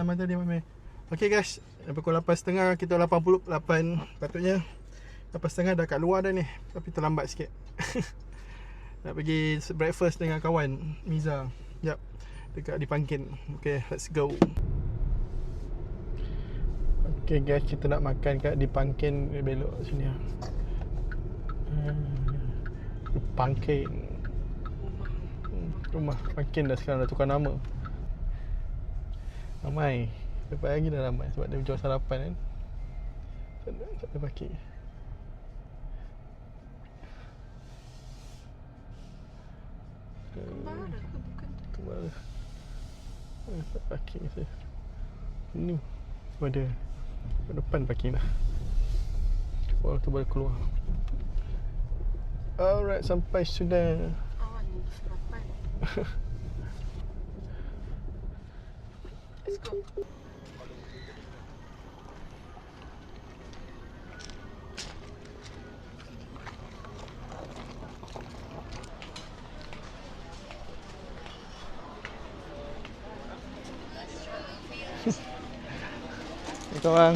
Nama tadi Mami. Okay guys, pukul 8.30, kita 88 patutnya. 8.30 dah kat luar dah ni. Tapi terlambat sikit. Nak pergi breakfast dengan kawan Miza. Jap, dekat di Pangkin. Okay, let's go. Okay guys, kita nak makan kat di Pangkin. Belok sini lah. Pangkin. Rumah Pangkin dah sekarang dah tukar nama. Ramai. Lepas lagi dah ramai sebab dia jual sarapan kan. Tak ada parking. Kembar dah ke bukan? Kembar dah. Tak parking saya. Ni ada kat depan parking dah. Orang tu baru keluar. Alright, sampai sudah. Awan ni sarapan. Let's go. Kawan.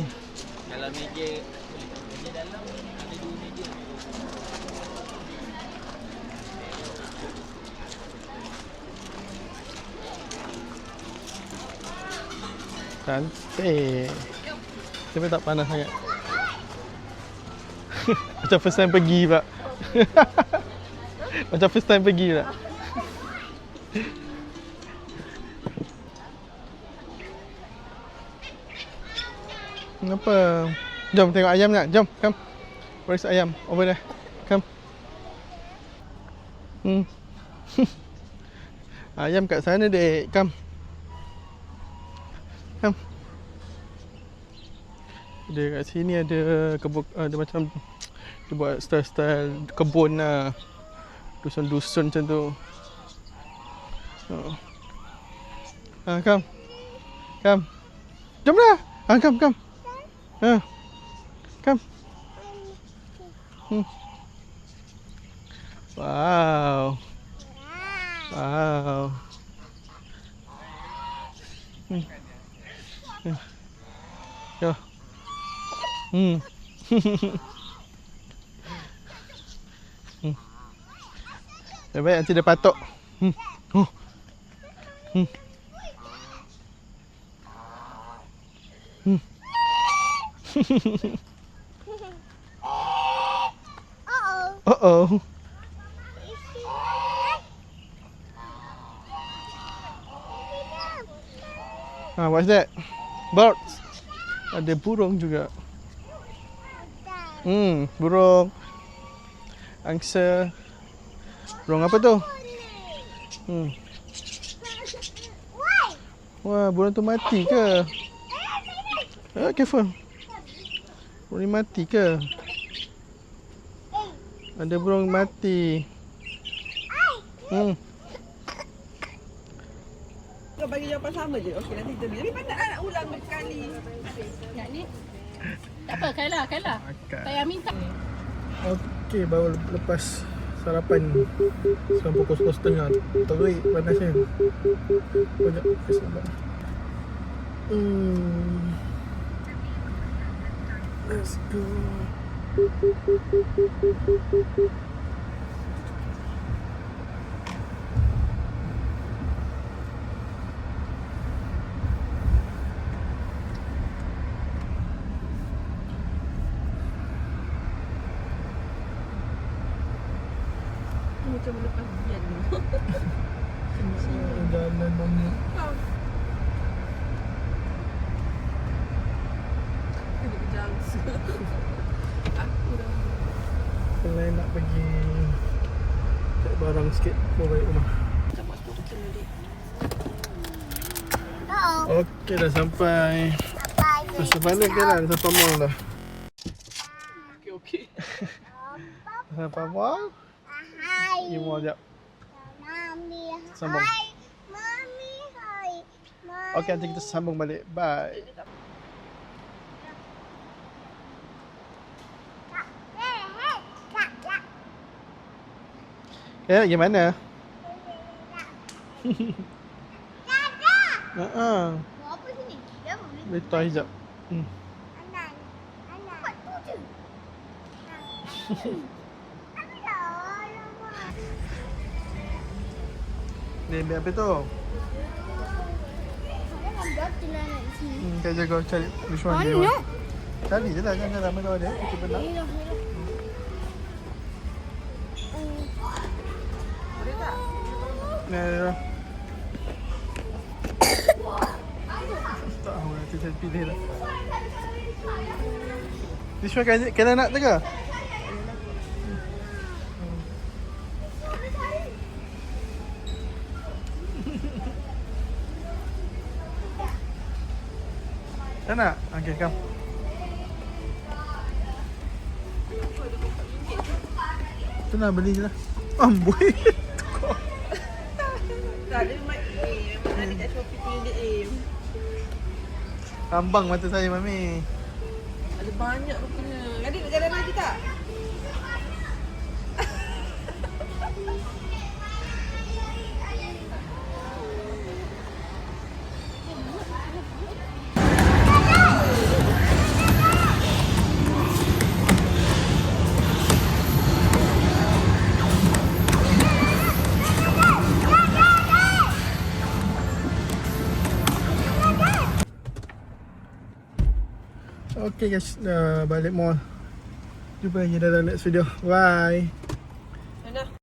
Kalau meja dalam ada 2 meja. Cantik. Tapi tak panas sangat. Macam first time pergi pula. Macam first time pergi pula. Kenapa? Jom tengok ayam nak. Jom, come. Where's ayam? Over there. Come. Ayam kat sana dek. Come. Come. Dia kat sini ada kebun, ada macam dia buat style-style kebun lah. Dusun-dusun macam tu. Come. Come. Jom lah. Come, come. Come. Wow. Wow. Yo. Baik, nanti dia patok. Uh-oh. What's that? Birds. Ada burung juga. Burung angsa. Burung apa tu? Wah, burung tu mati ke? Careful. Burung ni mati ke? Ada burung mati. Kau bagi jawapan sama je. Okey, nanti kita ni mana nak ulang berkali. Nak ni? Tak apa, Kayla. Saya minta. Okey, baru lepas sarapan sekarang pukul 10.30. Terik panasnya. Banyak kesabar. Let's go. Macam lepas hujan ni. Jalan banyak. Kena kejang. Aku dah. Selain nak pergi cek barang sikit baru balik rumah. Dapat 10 kilo dek. Okey, dah sampai. Masa balik ke lah, dah sampai mall dah. Okey. Dah sampai mall. Pergi mall sekejap. Sambung. Okey, nanti kita sambung balik. Bye. Gimana? Dada! Haa. Buat apa sini? Beli toy sekejap. Ni ambil apa tu? Kak jaga cari which one do you want? Cari je lah, jangan lama kau ada. Kita benar. Boleh tak? Nah. Tak tahu nanti saya pilih lah. This one kan nak tu ke? Tak nak? Okay, come. Tu nak beli je lah. Amboi. Tak ada mak aim. Ada kat Shopee punya dia aim. Ambang mata saya, Mami. Ada banyak rupanya. Adik nak jalan lagi tak? Okay guys, dah balik mall. Jumpa lagi dalam next video. Bye.